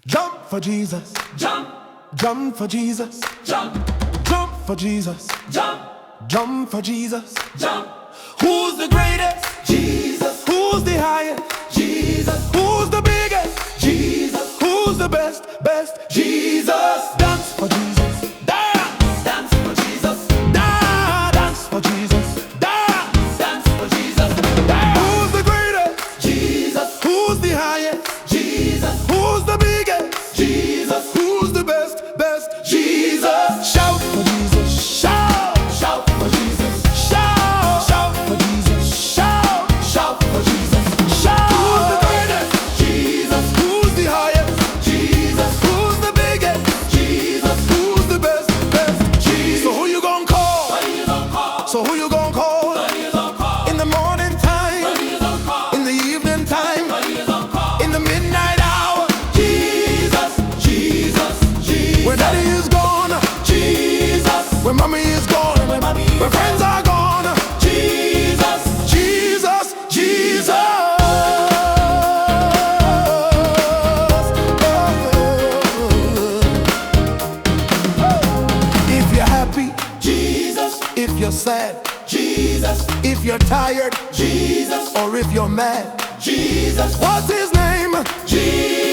Jump for Jesus. Jump, Jump for Jesus. jump, Jump for Jesus. jump, Jump for Jesus. jump. Who's the greatest? Jesus, Who's the highest? Jesus, Who's the biggest? Jesus, Who's the best? Jesus. Dance for Jesus. Dance. Dance for Jesus, Dance for Jesus. Dance. dance for Jesus, Who's the greatest? Jesus, Who's the highest? Jesus, Who's the biggest? Jesus, Who's the best? Jesus. Shout for Jesus. Shout. Shout for Jesus, Shout. Shout for Jesus. Shout. shout for Jesus. Shout. Who's the greatest? Jesus, Who's the highest? Jesus, Who's the biggest? Jesus, Who's the best? Jesus. So who you gonna call? What do you don't call? So who you gonna call? What do you don't call? In the morning What time, do you don't call? in the evening time, What do you don't call? in the midnight hour, Jesus, Jesus, Jesus. where daddy is gone, Jesus, where mommy is gone, where mommy is where friends are gone. Jesus, Jesus, Jesus. If you're happy, Jesus, if you're sad, Jesus, if you're tired, Jesus, or if you're mad, Jesus, what's his name? Jesus.